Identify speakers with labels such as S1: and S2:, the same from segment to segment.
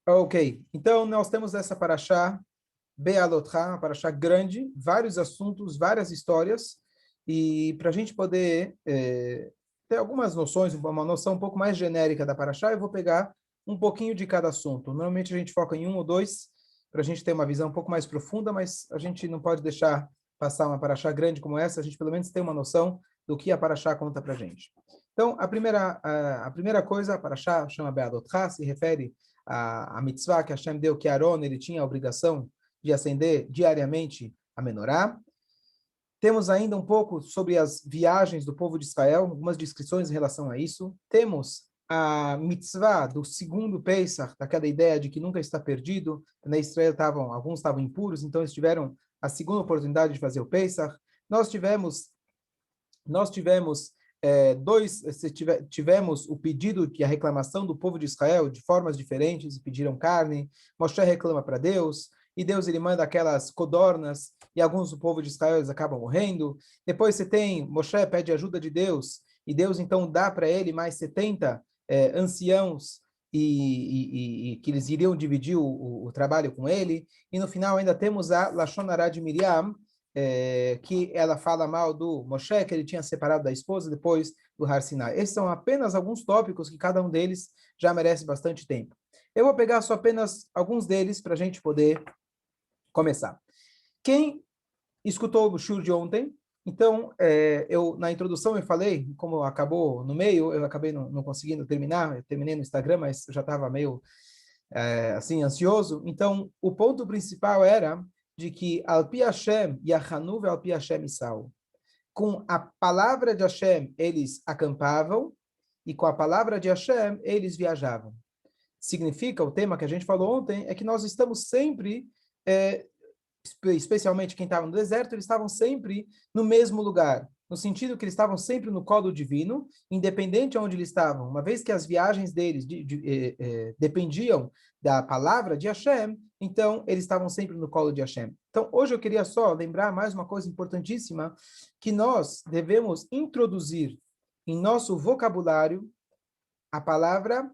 S1: Ok, então nós temos essa paraxá, Be'alotcha, uma paraxá grande, vários assuntos, várias histórias, e para a gente poder ter algumas noções, uma noção um pouco mais genérica da paraxá, eu vou pegar um pouquinho de cada assunto. Normalmente a gente foca em um ou dois, para a gente ter uma visão um pouco mais profunda, mas a gente não pode deixar passar uma paraxá grande como essa, a gente pelo menos tem uma noção do que a paraxá conta para a gente. Então, a primeira coisa, a paraxá chama Be'alotcha, se refere a mitzvah que Hashem deu, que Aaron ele tinha a obrigação de acender diariamente a menorá. Temos ainda um pouco sobre as viagens do povo de Israel, algumas descrições em relação a isso. Temos a mitzvah do segundo Pesach, daquela ideia de que nunca está perdido. Na Israel alguns estavam impuros, então eles tiveram a segunda oportunidade de fazer o Pesach. Nós tivemos nós tivemos tivemos o pedido e a reclamação do povo de Israel de formas diferentes, pediram carne, Moshe reclama para Deus, e Deus ele manda aquelas codornas, e alguns do povo de Israel eles acabam morrendo. Depois você tem, Moshe pede ajuda de Deus, e Deus então dá para ele mais 70 anciãos, e que eles iriam dividir o trabalho com ele, e no final ainda temos a Lashon Hara de Miriam, que ela fala mal do Moshe, que ele tinha separado da esposa depois do Har Sinai. Esses são apenas alguns tópicos que cada um deles já merece bastante tempo. Eu vou pegar só apenas alguns deles para a gente poder começar. Quem escutou o shur de ontem, então, eu na introdução eu falei, como acabou no meio, eu acabei não conseguindo terminar, eu terminei no Instagram, mas eu já estava meio assim, ansioso. Então, o ponto principal era de que Alpi Hashem Yahanuv Alpi Hashem Isau. Com a palavra de Hashem, eles acampavam, e com a palavra de Hashem, eles viajavam. Significa, o tema que a gente falou ontem, é que nós estamos sempre especialmente quem estava no deserto, eles estavam sempre no mesmo lugar, no sentido que eles estavam sempre no colo divino, independente de onde eles estavam. Uma vez que as viagens deles dependiam da palavra de Hashem, então eles estavam sempre no colo de Hashem. Então, hoje eu queria só lembrar mais uma coisa importantíssima, que nós devemos introduzir em nosso vocabulário a palavra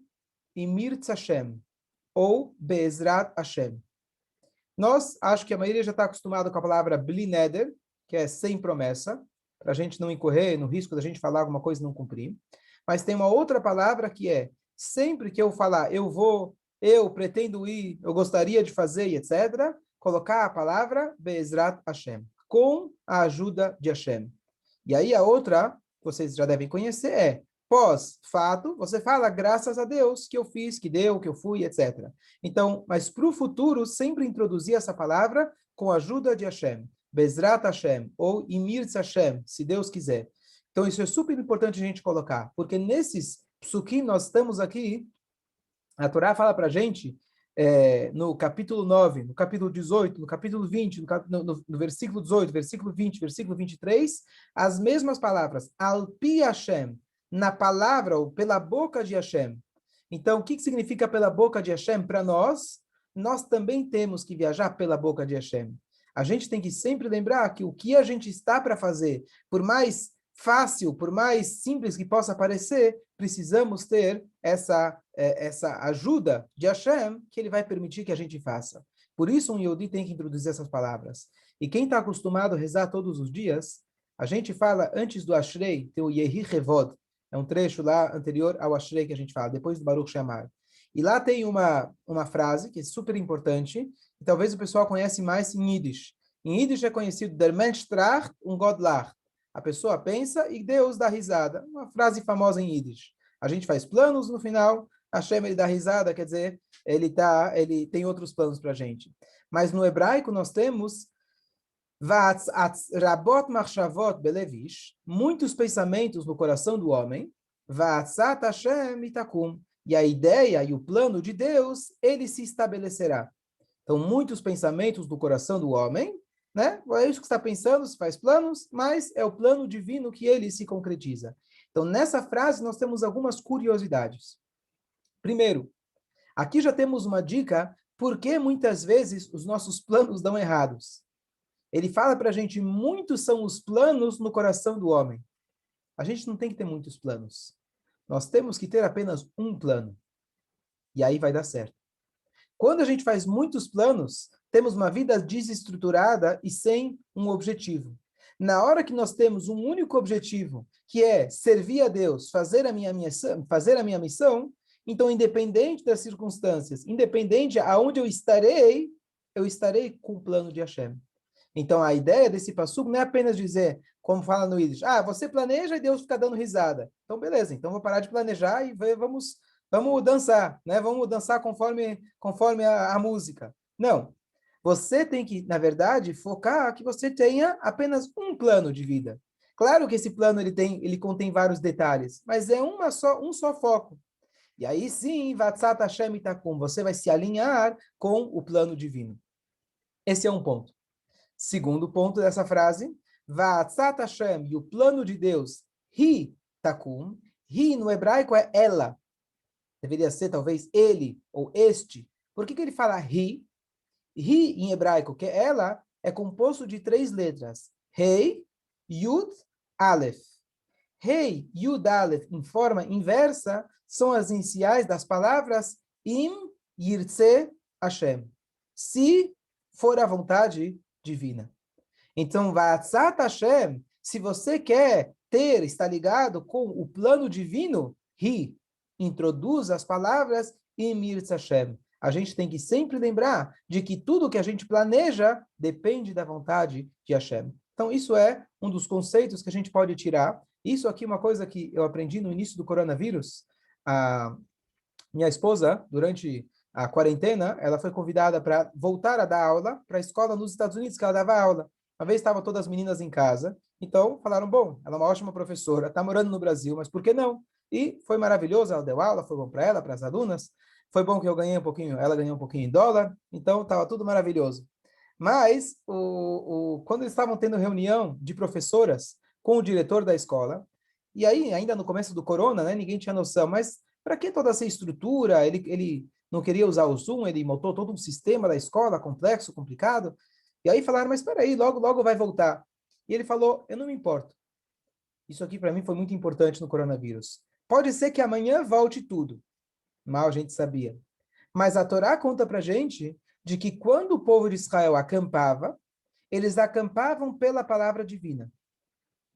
S1: Imir Hashem, ou Be'ezrat Hashem. Nós, acho que a maioria já está acostumada com a palavra bli neder, que é sem promessa, para a gente não incorrer no risco da gente falar alguma coisa e não cumprir. Mas tem uma outra palavra que é, sempre que eu falar, eu vou, eu pretendo ir, eu gostaria de fazer, etc., colocar a palavra Be'ezrat Hashem, com a ajuda de Hashem. E aí a outra, que vocês já devem conhecer, é pós-fato, você fala graças a Deus que eu fiz, que deu, que eu fui, etc. Então, mas para o futuro, sempre introduzir essa palavra com a ajuda de Hashem. Bezrat Hashem, ou Imir Hashem, se Deus quiser. Então, isso é super importante a gente colocar, porque nesses psukim nós estamos aqui, a Torá fala para a gente, no capítulo 9, no capítulo 18, no capítulo 20, no versículo 18, versículo 20, versículo 23, as mesmas palavras, Alpi Hashem, na palavra ou pela boca de Hashem. Então, o que significa pela boca de Hashem para nós? Nós também temos que viajar pela boca de Hashem. A gente tem que sempre lembrar que o que a gente está para fazer, por mais fácil, por mais simples que possa parecer, precisamos ter essa ajuda de Hashem que ele vai permitir que a gente faça. Por isso, um Yehudi tem que introduzir essas palavras. E quem está acostumado a rezar todos os dias, a gente fala antes do Ashrei, tem o Yehi Hevod, é um trecho lá anterior ao Ashrei que a gente fala, depois do Baruch She'amar. E lá tem uma frase que é super importante, e talvez o pessoal conhece mais em Yiddish. Em Yiddish é conhecido Der Mensch tracht und Gott lacht. A pessoa pensa e Deus dá risada. Uma frase famosa em Yiddish. A gente faz planos no final, Hashem ele dá risada, quer dizer, ele tem outros planos para a gente. Mas no hebraico nós temos rabot machshavot belevish, muitos pensamentos no coração do homem, va'atzat Hashem itakum, e a ideia e o plano de Deus, ele se estabelecerá. Então, muitos pensamentos do coração do homem, né? É isso que está pensando, se faz planos, mas é o plano divino que ele se concretiza. Então, nessa frase, nós temos algumas curiosidades. Primeiro, aqui já temos uma dica por que muitas vezes os nossos planos dão errados. Ele fala para a gente, muitos são os planos no coração do homem. A gente não tem que ter muitos planos. Nós temos que ter apenas um plano. E aí vai dar certo. Quando a gente faz muitos planos, temos uma vida desestruturada e sem um objetivo. Na hora que nós temos um único objetivo, que é servir a Deus, fazer a minha missão, então, independente das circunstâncias, independente aonde eu estarei com o plano de Hashem. Então, a ideia desse passuco não é apenas dizer, como fala no Yiddish, você planeja e Deus fica dando risada. Então, beleza, então vou parar de planejar e vamos dançar, né? Vamos dançar conforme a música. Não. Você tem que, na verdade, focar que você tenha apenas um plano de vida. Claro que esse plano ele contém vários detalhes, mas é um só foco. E aí sim, Vatzat Hashem Itakum, você vai se alinhar com o plano divino. Esse é um ponto. Segundo ponto dessa frase, Vatzat Hashem, e o plano de Deus, Hi Takum, Hi no hebraico é ela. Deveria ser talvez ele ou este. Por que ele fala Hi? Hi em hebraico, que é ela, é composto de 3 letras. Rei, Yud, Aleph. Rei, Yud, Aleph, em forma inversa, são as iniciais das palavras Im, Yirtze, Hashem. Se for a vontade divina. Então, Vatzat Hashem, se você quer estar ligado com o plano divino, introduz as palavras Im Yirtze Hashem. A gente tem que sempre lembrar de que tudo que a gente planeja depende da vontade de Hashem. Então, isso é um dos conceitos que a gente pode tirar. Isso aqui é uma coisa que eu aprendi no início do coronavírus. A minha esposa, durante a quarentena, ela foi convidada para voltar a dar aula para a escola nos Estados Unidos, que ela dava aula. Uma vez estavam todas as meninas em casa, então falaram, bom, ela é uma ótima professora, está morando no Brasil, mas por que não? E foi maravilhoso, ela deu aula, foi bom para ela, para as alunas. Foi bom que eu ganhei um pouquinho, ela ganhou um pouquinho em dólar, então estava tudo maravilhoso. Mas, quando eles estavam tendo reunião de professoras com o diretor da escola, e aí, ainda no começo do corona, né, ninguém tinha noção, mas para que toda essa estrutura? Ele não queria usar o Zoom, ele montou todo um sistema da escola, complexo, complicado. E aí falaram, mas espera aí, logo, logo vai voltar. E ele falou, eu não me importo. Isso aqui para mim foi muito importante no coronavírus. Pode ser que amanhã volte tudo. Mal a gente sabia. Mas a Torá conta para gente de que quando o povo de Israel acampava, eles acampavam pela palavra divina.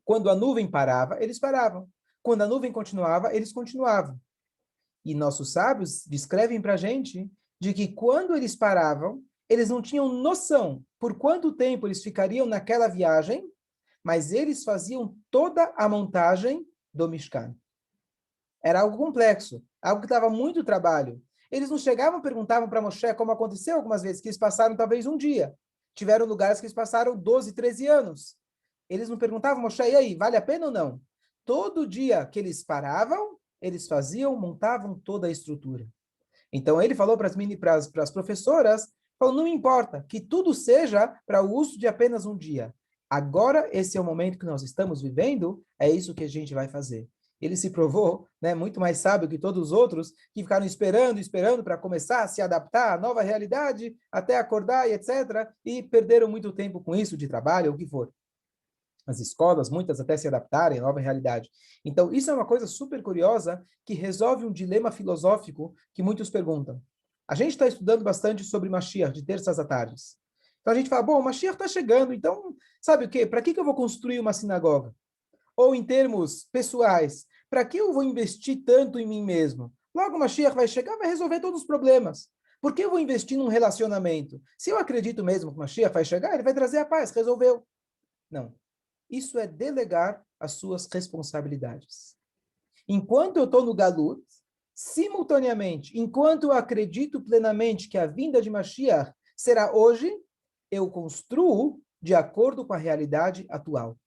S1: Quando a nuvem parava, eles paravam. Quando a nuvem continuava, eles continuavam. E nossos sábios descrevem para a gente de que quando eles paravam, eles não tinham noção por quanto tempo eles ficariam naquela viagem, mas eles faziam toda a montagem do Mishkan. Era algo complexo, algo que dava muito trabalho. Eles não chegavam e perguntavam para Moshe, como aconteceu algumas vezes, que eles passaram talvez um dia. Tiveram lugares que eles passaram 12, 13 anos. Eles não perguntavam, Moshe, e aí, vale a pena ou não? Todo dia que eles paravam, eles montavam toda a estrutura. Então ele falou para as professoras, falou, não importa, que tudo seja para o uso de apenas um dia. Agora, esse é o momento que nós estamos vivendo, é isso que a gente vai fazer. Ele se provou, né, muito mais sábio que todos os outros, que ficaram esperando para começar a se adaptar à nova realidade, até acordar e etc., e perderam muito tempo com isso, de trabalho, ou o que for. As escolas, muitas até se adaptarem à nova realidade. Então, isso é uma coisa super curiosa que resolve um dilema filosófico que muitos perguntam. A gente está estudando bastante sobre Mashiach, de terças à tardes. Então, a gente fala, bom, Mashiach está chegando, então, sabe o quê? Para que eu vou construir uma sinagoga? Ou em termos pessoais, para que eu vou investir tanto em mim mesmo? Logo, Mashiach vai chegar, vai resolver todos os problemas. Por que eu vou investir num relacionamento? Se eu acredito mesmo que Mashiach vai chegar, ele vai trazer a paz, resolveu. Não. Isso é delegar as suas responsabilidades. Enquanto eu estou no Galut, simultaneamente, enquanto eu acredito plenamente que a vinda de Mashiach será hoje, eu construo de acordo com a realidade atual.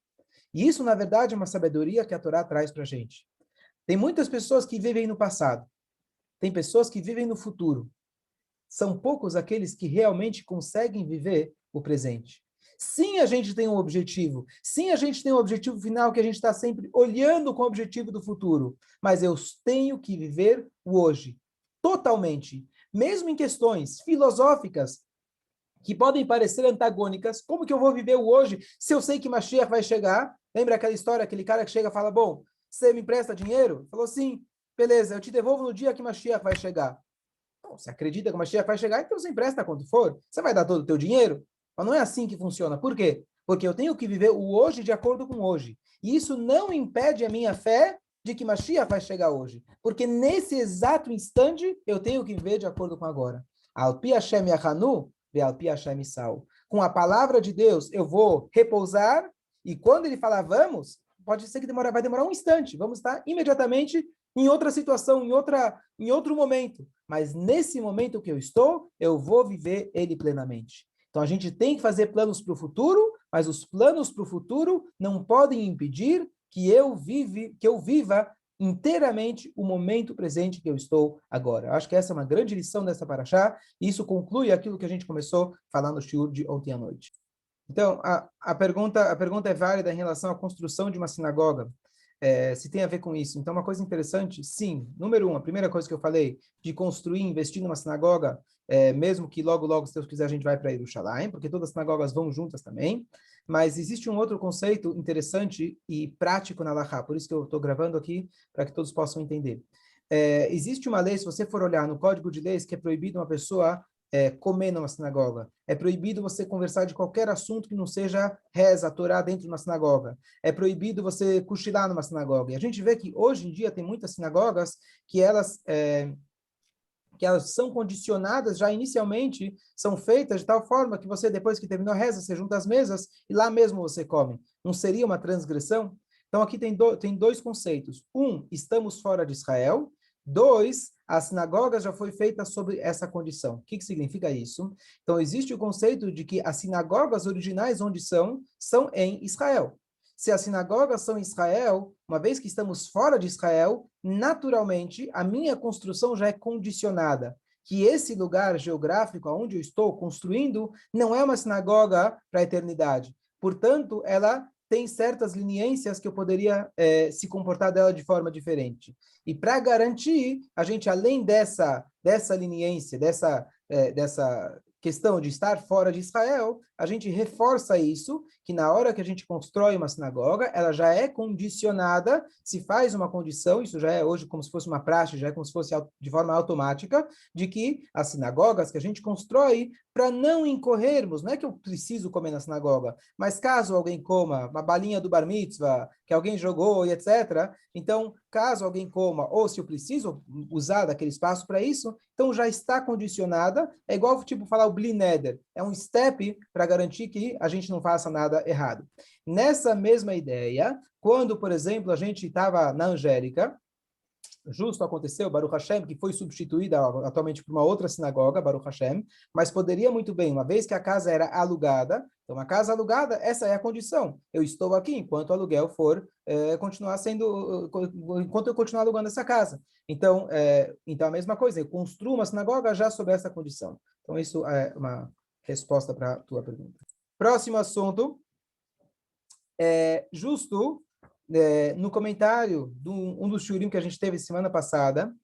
S1: E isso, na verdade, é uma sabedoria que a Torá traz para a gente. Tem muitas pessoas que vivem no passado. Tem pessoas que vivem no futuro. São poucos aqueles que realmente conseguem viver o presente. Sim, a gente tem um objetivo. Sim, a gente tem um objetivo final que a gente está sempre olhando com o objetivo do futuro. Mas eu tenho que viver o hoje. Totalmente. Mesmo em questões filosóficas que podem parecer antagônicas. Como que eu vou viver o hoje se eu sei que Mashiach vai chegar? Lembra aquela história, aquele cara que chega e fala, bom, você me empresta dinheiro? Falou, sim, beleza, eu te devolvo no dia que Mashiach vai chegar. Não, você acredita que o Mashiach vai chegar, então você empresta quanto for. Você vai dar todo o teu dinheiro? Mas não é assim que funciona. Por quê? Porque eu tenho que viver o hoje de acordo com hoje. E isso não impede a minha fé de que Mashiach vai chegar hoje. Porque nesse exato instante, eu tenho que viver de acordo com agora. Alpi Hashem Yachanu, ve Alpi Hashem Sal. Com a palavra de Deus, eu vou repousar, e quando ele falar vamos, pode ser que vai demorar um instante. Vamos estar imediatamente em outra situação, em outro momento. Mas nesse momento que eu estou, eu vou viver ele plenamente. Então a gente tem que fazer planos para o futuro, mas os planos para o futuro não podem impedir que eu viva inteiramente o momento presente que eu estou agora. Eu acho que essa é uma grande lição dessa paraxá, e isso conclui aquilo que a gente começou falando no shiur de ontem à noite. Então, a pergunta é válida em relação à construção de uma sinagoga. Se tem a ver com isso. Então, uma coisa interessante, sim. Número um, a primeira coisa que eu falei, de construir, investir numa sinagoga, mesmo que logo, logo, se Deus quiser, a gente vai para Jerusalém, porque todas as sinagogas vão juntas também. Mas existe um outro conceito interessante e prático na Halakha, por isso que eu estou gravando aqui, para que todos possam entender. Existe uma lei, se você for olhar no Código de Leis, que é proibido uma pessoa comer numa sinagoga. É proibido você conversar de qualquer assunto que não seja reza, Torá dentro de uma sinagoga. É proibido você cochilar numa sinagoga. E a gente vê que hoje em dia tem muitas sinagogas que elas são condicionadas já inicialmente, são feitas de tal forma que você, depois que terminou a reza, você junta as mesas e lá mesmo você come. Não seria uma transgressão? Então aqui tem dois conceitos. Um, estamos fora de Israel. Dois, a sinagoga já foi feita sob essa condição. O que significa isso? Então existe o conceito de que as sinagogas originais onde são em Israel. Se as sinagogas são em Israel, uma vez que estamos fora de Israel, naturalmente a minha construção já é condicionada. Que esse lugar geográfico onde eu estou construindo não é uma sinagoga para a eternidade. Portanto, ela tem certas leniências que eu poderia se comportar dela de forma diferente. E para garantir, a gente, além dessa leniência, dessa questão de estar fora de Israel, a gente reforça isso, que na hora que a gente constrói uma sinagoga, ela já é condicionada, se faz uma condição, isso já é hoje como se fosse uma praxe, já é como se fosse de forma automática, de que as sinagogas que a gente constrói, para não incorrermos, não é que eu preciso comer na sinagoga, mas caso alguém coma uma balinha do bar mitzvah, que alguém jogou e etc., então, caso alguém coma, ou se eu preciso usar daquele espaço para isso, então já está condicionada, é igual tipo falar o Bli Neder, é um step para garantir que a gente não faça nada errado. Nessa mesma ideia, quando, por exemplo, a gente estava na Angélica, justo aconteceu, Baruch Hashem, que foi substituída atualmente por uma outra sinagoga, Baruch Hashem, mas poderia muito bem, uma vez que a casa era alugada, então uma casa alugada, essa é a condição. Eu estou aqui enquanto o aluguel for continuar sendo, enquanto eu continuar alugando essa casa. Então a mesma coisa, eu construo uma sinagoga já sob essa condição. Então isso é uma resposta para a tua pergunta. Próximo assunto, justo no comentário de um dos shurim que a gente teve semana passada,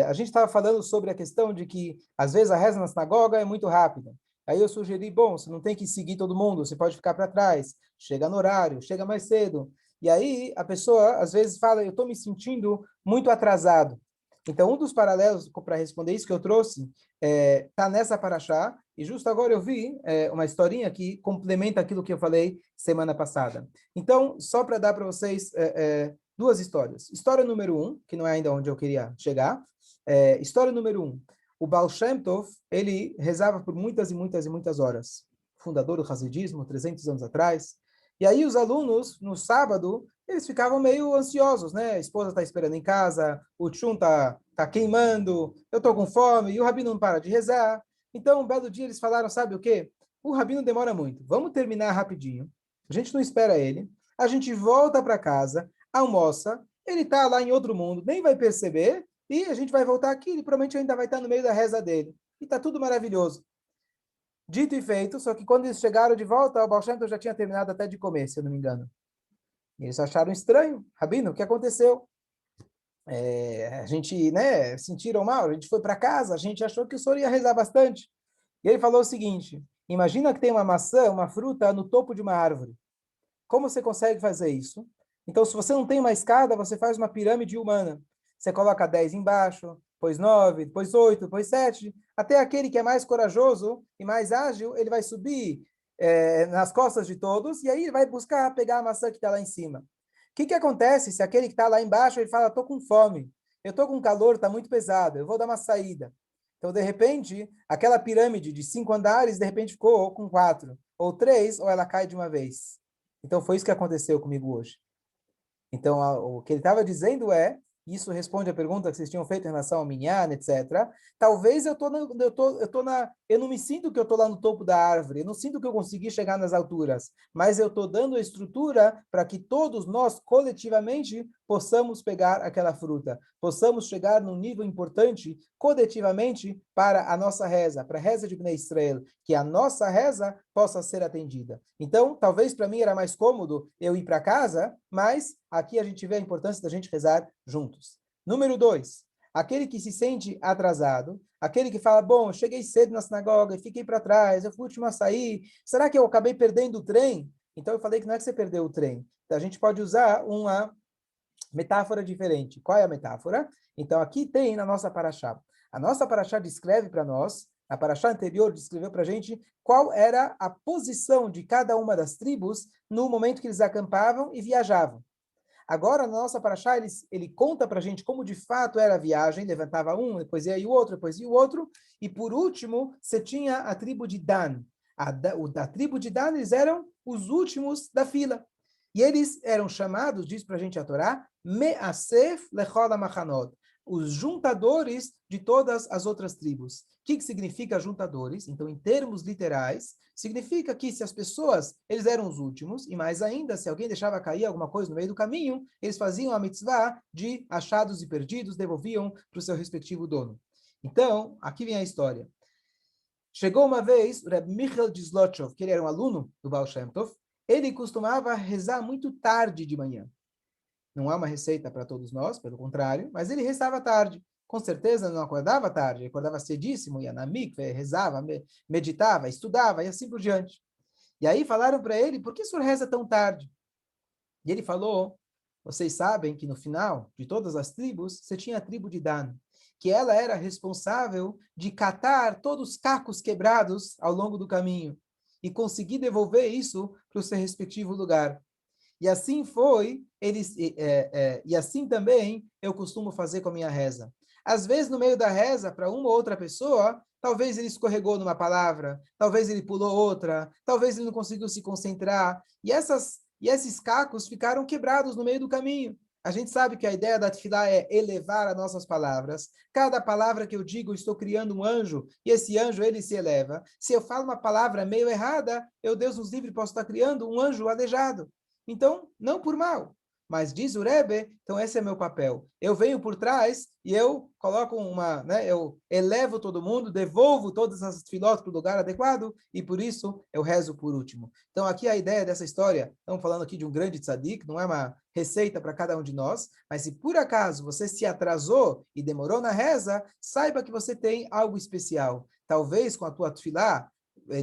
S1: a gente estava falando sobre a questão de que, às vezes, a reza na sinagoga é muito rápida. Aí eu sugeri, bom, você não tem que seguir todo mundo, você pode ficar para trás, chega no horário, chega mais cedo. E aí a pessoa, às vezes, fala, eu estou me sentindo muito atrasado. Então, um dos paralelos para responder isso que eu trouxe está nessa paraxá, e justo agora eu vi uma historinha que complementa aquilo que eu falei semana passada. Então, só para dar para vocês duas histórias. História número um, que não é ainda onde eu queria chegar. História número um. O Baal Shem Tov, ele rezava por muitas e muitas e muitas horas. Fundador do Hasidismo, 300 anos atrás. E aí os alunos, no sábado, eles ficavam meio ansiosos, né? A esposa está esperando em casa, o tchum tá queimando, eu estou com fome, e o rabino não para de rezar. Então, um belo dia eles falaram, sabe o quê? O rabino demora muito, vamos terminar rapidinho. A gente não espera ele, a gente volta para casa, almoça, ele está lá em outro mundo, nem vai perceber, e a gente vai voltar aqui, ele provavelmente ainda vai estar no meio da reza dele. E está tudo maravilhoso. Dito e feito, só que quando eles chegaram de volta, o Baal Shem Tov já tinha terminado até de comer, se eu não me engano. E eles acharam estranho. Rabino, o que aconteceu? A gente, né, sentiram mal, a gente foi para casa, a gente achou que o senhor ia rezar bastante. E ele falou o seguinte, imagina que tem uma maçã, uma fruta no topo de uma árvore. Como você consegue fazer isso? Então, se você não tem uma escada, você faz uma pirâmide humana. Você coloca 10 embaixo, depois 9, depois 8, depois 7, até aquele que é mais corajoso e mais ágil, ele vai subir nas costas de todos, e aí ele vai buscar pegar a maçã que está lá em cima. O que acontece se aquele que está lá embaixo, ele fala, estou com fome, eu estou com calor, está muito pesado, eu vou dar uma saída. Então, de repente, aquela pirâmide de 5 andares, de repente ficou com 4, ou 3, ou ela cai de uma vez. Então, foi isso que aconteceu comigo hoje. Então, o que ele estava dizendo é, isso responde à pergunta que vocês tinham feito em relação ao minyan, etc. Talvez eu não me sinto que eu estou lá no topo da árvore, eu não sinto que eu consegui chegar nas alturas, mas eu estou dando a estrutura para que todos nós, coletivamente, possamos pegar aquela fruta, possamos chegar num nível importante, coletivamente, para a nossa reza, para a reza de Bnei Israel, que a nossa reza possa ser atendida. Então, talvez para mim era mais cômodo eu ir para casa, mas aqui a gente vê a importância da gente rezar juntos. Número 2, aquele que se sente atrasado, aquele que fala, bom, eu cheguei cedo na sinagoga e fiquei para trás, eu fui o último a sair, será que eu acabei perdendo o trem? Então eu falei que não é que você perdeu o trem, então, a gente pode usar uma metáfora diferente. Qual é a metáfora? Então aqui tem na nossa paraxá. A nossa paraxá descreve para nós, a paraxá anterior descreveu para a gente qual era a posição de cada uma das tribos no momento que eles acampavam e viajavam. Agora, na nossa paraxá, ele conta para a gente como de fato era a viagem, levantava um, depois ia o outro, depois ia o outro, e por último, você tinha a tribo de Dan. Da tribo de Dan, eles eram os últimos da fila. E eles eram chamados, diz para a gente a Torá, Me'asef lechol machanot, os juntadores de todas as outras tribos. O que significa juntadores? Então, em termos literais, significa que se as pessoas, eles eram os últimos, e mais ainda, se alguém deixava cair alguma coisa no meio do caminho, eles faziam a mitzvah de achados e perdidos, devolviam para o seu respectivo dono. Então, aqui vem a história. Chegou uma vez o Reb Michael de Zlotchov, que ele era um aluno do Baal Shem Tov, ele costumava rezar muito tarde de manhã. Não é uma receita para todos nós, pelo contrário, mas ele rezava tarde. Com certeza não acordava tarde, ele acordava cedíssimo, ia na mikve, rezava, meditava, estudava e assim por diante. E aí falaram para ele, por que o senhor reza tão tarde? E ele falou, vocês sabem que no final de todas as tribos, você tinha a tribo de Dan, que ela era responsável de catar todos os cacos quebrados ao longo do caminho e conseguir devolver isso para o seu respectivo lugar. E assim foi, e assim também eu costumo fazer com a minha reza. Às vezes, no meio da reza, para uma ou outra pessoa, talvez ele escorregou numa palavra, talvez ele pulou outra, talvez ele não conseguiu se concentrar, e esses cacos ficaram quebrados no meio do caminho. A gente sabe que a ideia da tefilá é elevar as nossas palavras. Cada palavra que eu digo, eu estou criando um anjo, e esse anjo, ele se eleva. Se eu falo uma palavra meio errada, eu, Deus nos livre, posso estar criando um anjo aleijado. Então, não por mal, mas diz o Rebbe, então esse é meu papel. Eu venho por trás e eu coloco eu elevo todo mundo, devolvo todas as filósofas para o lugar adequado e por isso eu rezo por último. Então aqui a ideia dessa história, estamos falando aqui de um grande tzadik, não é uma receita para cada um de nós, mas se por acaso você se atrasou e demorou na reza, saiba que você tem algo especial. Talvez com a tua tefilá,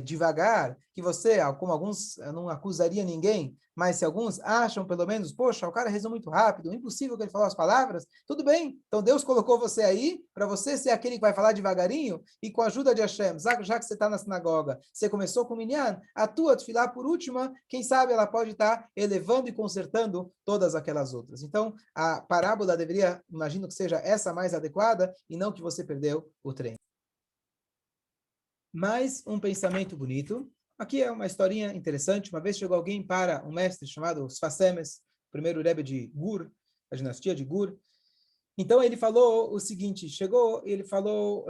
S1: devagar, que você, como alguns, eu não acusaria ninguém, mas se alguns acham, pelo menos, poxa, o cara rezou muito rápido, impossível que ele falou as palavras, tudo bem. Então Deus colocou você aí para você ser aquele que vai falar devagarinho e com a ajuda de Hashem, já que você está na sinagoga, você começou com o minyan, a tua tefilá por última, quem sabe ela pode estar elevando e consertando todas aquelas outras. Então, a parábola deveria, imagino que seja essa mais adequada e não que você perdeu o trem. Mais um pensamento bonito. Aqui é uma historinha interessante. Uma vez chegou alguém para um mestre chamado Sfasemes, primeiro Rebbe de Gur, a dinastia de Gur. Então ele falou o seguinte, chegou e ele falou,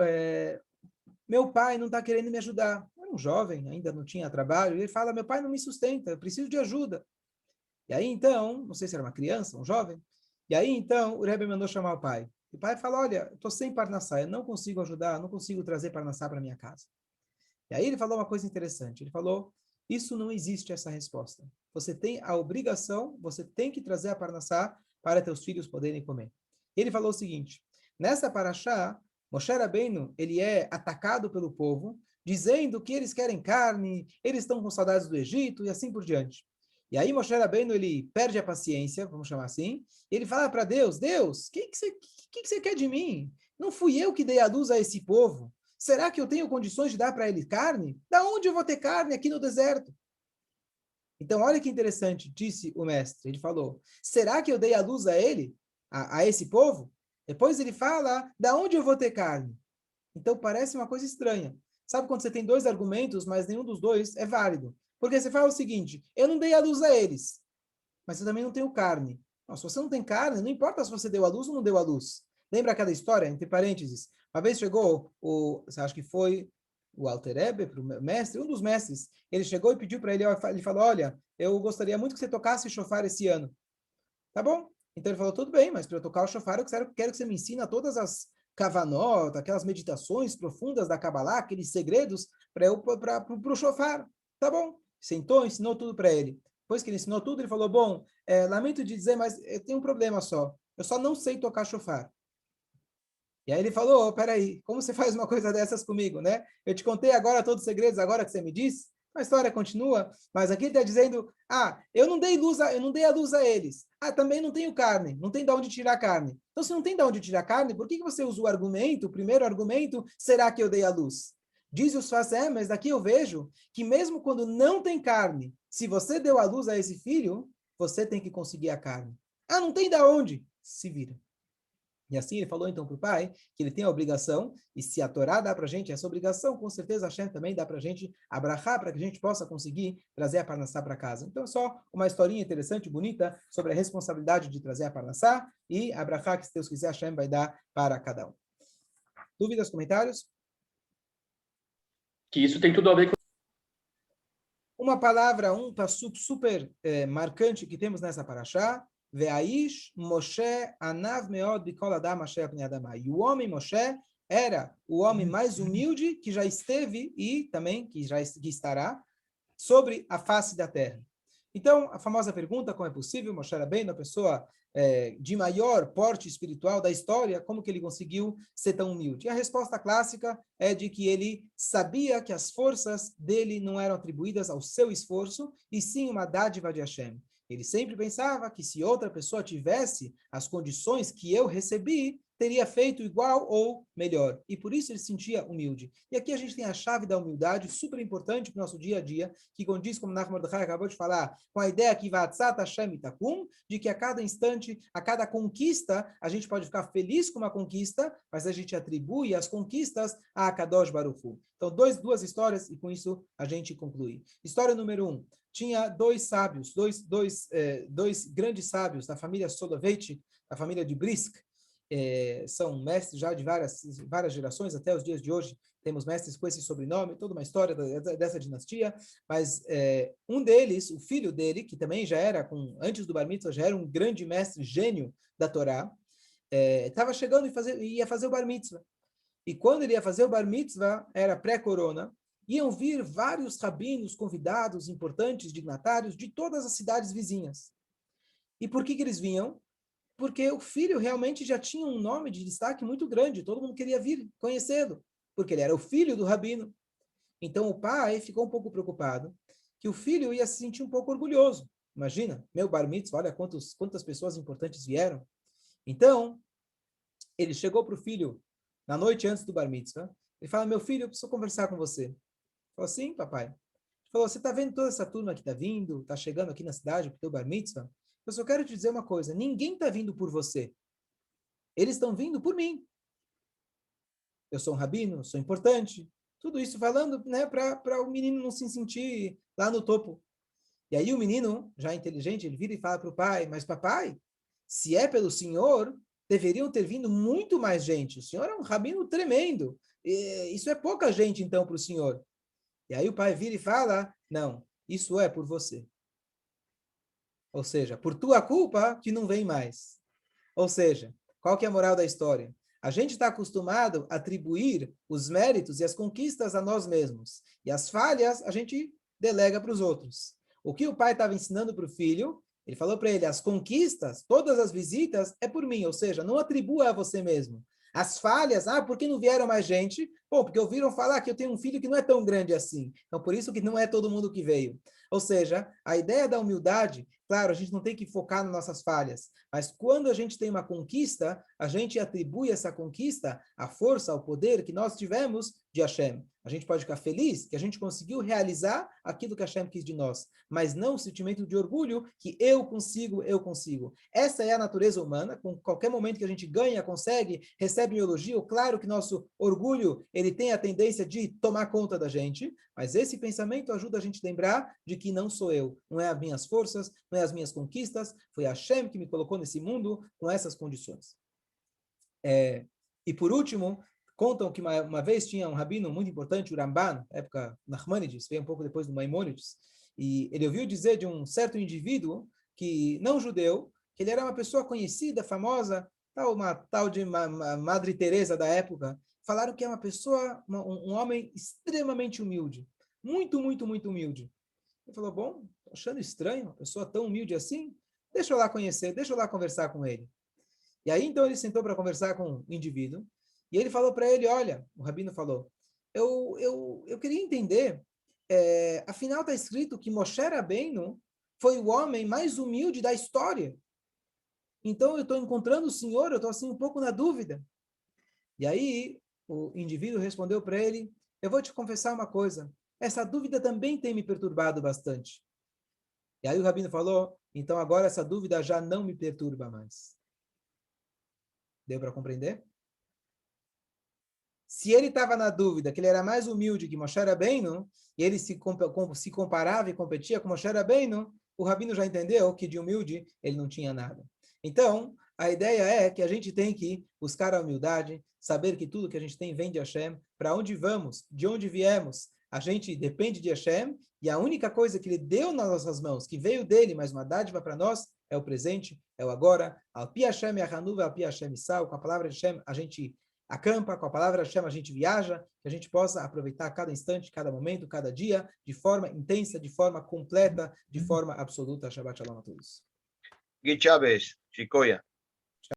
S1: meu pai não está querendo me ajudar. Eu era um jovem, ainda não tinha trabalho. Ele fala, meu pai não me sustenta, eu preciso de ajuda. E aí então, não sei se era uma criança, um jovem, e aí então o Rebbe mandou chamar o pai. E o pai fala, olha, estou sem parnassá, eu não consigo ajudar, não consigo trazer parnassá para minha casa. E aí ele falou uma coisa interessante. Ele falou, isso não existe essa resposta. Você tem a obrigação, você tem que trazer a parnassá para teus filhos poderem comer. Ele falou o seguinte, nessa paraxá, Moshe Rabbeinu, ele é atacado pelo povo, dizendo que eles querem carne, eles estão com saudades do Egito e assim por diante. E aí Moshe Rabbeinu, ele perde a paciência, vamos chamar assim, e ele fala para Deus, Deus, o que você quer de mim? Não fui eu que dei a luz a esse povo. Será que eu tenho condições de dar para ele carne? Da onde eu vou ter carne aqui no deserto? Então, olha que interessante, disse o mestre. Ele falou, será que eu dei a luz a ele, a esse povo? Depois ele fala, da onde eu vou ter carne? Então, parece uma coisa estranha. Sabe quando você tem dois argumentos, mas nenhum dos dois é válido? Porque você fala o seguinte, eu não dei a luz a eles, mas eu também não tenho carne. Não, se você não tem carne, não importa se você deu a luz ou não deu a luz. Lembra aquela história, entre parênteses? Uma vez chegou, você acha que foi o Alter Rebbe, para o mestre, um dos mestres, ele chegou e pediu para ele, ele falou, olha, eu gostaria muito que você tocasse shofar esse ano. Tá bom? Então ele falou, tudo bem, mas para eu tocar o shofar, eu quero que você me ensine todas as kavanot, aquelas meditações profundas da Kabbalah, aqueles segredos para o shofar. Tá bom. Sentou, ensinou tudo para ele. Depois que ele ensinou tudo, ele falou, bom, lamento de dizer, mas eu tenho um problema só. Eu só não sei tocar shofar. E aí ele falou, oh, peraí, como você faz uma coisa dessas comigo, né? Eu te contei agora todos os segredos, agora que você me disse. A história continua, mas aqui ele está dizendo, eu não dei a luz a eles. Também não tenho carne, não tem de onde tirar carne. Então, se não tem de onde tirar carne, por que você usa o argumento, o primeiro argumento, será que eu dei a luz? Diz os Sfas, mas daqui eu vejo que mesmo quando não tem carne, se você deu a luz a esse filho, você tem que conseguir a carne. Não tem de onde? Se vira. E assim ele falou então para o pai que ele tem a obrigação, e se a Torá dá para a gente essa obrigação, com certeza a Hashem também dá para a gente abrahar, para que a gente possa conseguir trazer a Parnassá para casa. Então é só uma historinha interessante, bonita, sobre a responsabilidade de trazer a Parnassá e abrahar que, se Deus quiser, a Hashem vai dar para cada um. Dúvidas, comentários?
S2: Que isso tem tudo a ver com...
S1: Uma palavra, um passuco super marcante que temos nessa paraxá, Ve'aish Moshe anav meod bikol adam asher pnei adamah. E o homem Moshe era o homem mais humilde que já esteve e também que estará sobre a face da terra. Então, a famosa pergunta, como é possível Moshe Rabbeinu, a pessoa de maior porte espiritual da história, como que ele conseguiu ser tão humilde? E a resposta clássica é de que ele sabia que as forças dele não eram atribuídas ao seu esforço, e sim uma dádiva de Hashem. Ele sempre pensava que se outra pessoa tivesse as condições que eu recebi, teria feito igual ou melhor. E por isso ele se sentia humilde. E aqui a gente tem a chave da humildade, super importante para o nosso dia a dia, que condiz, como Nachman Mordechai acabou de falar, com a ideia que Vatzat Hashem Itakum, de que a cada instante, a cada conquista, a gente pode ficar feliz com uma conquista, mas a gente atribui as conquistas a Kadosh Baruch Hu. Então, duas histórias, e com isso a gente conclui. História número 1. Tinha dois sábios, dois grandes sábios da família Soloveitchik, da família de Brisk, são mestres já de várias gerações, até os dias de hoje temos mestres com esse sobrenome, toda uma história dessa dinastia, mas um deles, o filho dele, que também já era, antes do Bar Mitzvah, já era um grande mestre, gênio da Torá, estava chegando e ia fazer o Bar Mitzvah. E quando ele ia fazer o Bar Mitzvah, era pré-corona, iam vir vários rabinos, convidados, importantes, dignatários, de todas as cidades vizinhas. E por que eles vinham? Porque o filho realmente já tinha um nome de destaque muito grande, todo mundo queria vir conhecê-lo, porque ele era o filho do rabino. Então o pai ficou um pouco preocupado que o filho ia se sentir um pouco orgulhoso. Imagina, meu bar mitzvah, olha quantas pessoas importantes vieram. Então, ele chegou para o filho na noite antes do bar mitzvah, ele fala, meu filho, eu preciso conversar com você. Ele falou, sim, papai. Ele falou, você está vendo toda essa turma que está vindo, está chegando aqui na cidade para o teu bar mitzvah? Eu só quero te dizer uma coisa, ninguém está vindo por você. Eles estão vindo por mim. Eu sou um rabino, sou importante. Tudo isso falando, né, para o menino não se sentir lá no topo. E aí o menino, já inteligente, ele vira e fala para o pai, mas papai, se é pelo senhor, deveriam ter vindo muito mais gente. O senhor é um rabino tremendo. Isso é pouca gente, então, para o senhor. E aí o pai vira e fala, não, isso é por você. Ou seja, por tua culpa que não vem mais. Ou seja, qual que é a moral da história? A gente está acostumado a atribuir os méritos e as conquistas a nós mesmos. E as falhas a gente delega para os outros. O que o pai estava ensinando para o filho, ele falou para ele, as conquistas, todas as visitas, é por mim. Ou seja, não atribua a você mesmo. As falhas, por que não vieram mais gente? Bom, porque ouviram falar que eu tenho um filho que não é tão grande assim. Então, por isso que não é todo mundo que veio. Ou seja, a ideia da humildade, claro, a gente não tem que focar nas nossas falhas, mas quando a gente tem uma conquista, a gente atribui essa conquista à força, ao poder que nós tivemos de Hashem. A gente pode ficar feliz que a gente conseguiu realizar aquilo que Hashem quis de nós, mas não o sentimento de orgulho que eu consigo, eu consigo. Essa é a natureza humana, com qualquer momento que a gente ganha, consegue, recebe um elogio, claro que nosso orgulho, ele tem a tendência de tomar conta da gente, mas esse pensamento ajuda a gente a lembrar de que não sou eu, não é as minhas forças, não é as minhas conquistas, foi Hashem que me colocou nesse mundo com essas condições. E por último, contam que uma vez tinha um rabino muito importante, o Ramban, época Nachmanides, veio um pouco depois do Maimônides, e ele ouviu dizer de um certo indivíduo, que não judeu, que ele era uma pessoa conhecida, famosa, uma tal de Madre Teresa da época. Falaram que é uma pessoa, um homem extremamente humilde, muito, muito, muito humilde. Ele falou, bom, tô achando estranho, uma pessoa tão humilde assim, deixa eu lá conhecer, deixa eu lá conversar com ele. E aí, então, ele sentou para conversar com o indivíduo, e ele falou para ele, olha, o rabino falou, eu queria entender, afinal está escrito que Moshe Rabbeinu foi o homem mais humilde da história. Então, eu estou encontrando o Senhor, eu estou assim um pouco na dúvida. E aí, o indivíduo respondeu para ele, eu vou te confessar uma coisa, essa dúvida também tem me perturbado bastante. E aí o rabino falou, então agora essa dúvida já não me perturba mais. Deu para compreender? Se ele estava na dúvida que ele era mais humilde que Moshe Rabbeinu, e ele se comparava e competia com Moshe Rabbeinu, o rabino já entendeu que de humilde ele não tinha nada. Então, a ideia é que a gente tem que buscar a humildade, saber que tudo que a gente tem vem de Hashem, para onde vamos, de onde viemos, a gente depende de Hashem, e a única coisa que ele deu nas nossas mãos, que veio dele, mas uma dádiva para nós, é o presente, é o agora. Alpi Hashem Yahanuva, Alpi Hashem Sal, com a palavra de Hashem, a gente acampa, com a palavra Hashem a gente viaja, que a gente possa aproveitar cada instante, cada momento, cada dia, de forma intensa, de forma completa, de forma absoluta. Shabbat Shalom a todos.
S2: Gui Chávez, Chicoia.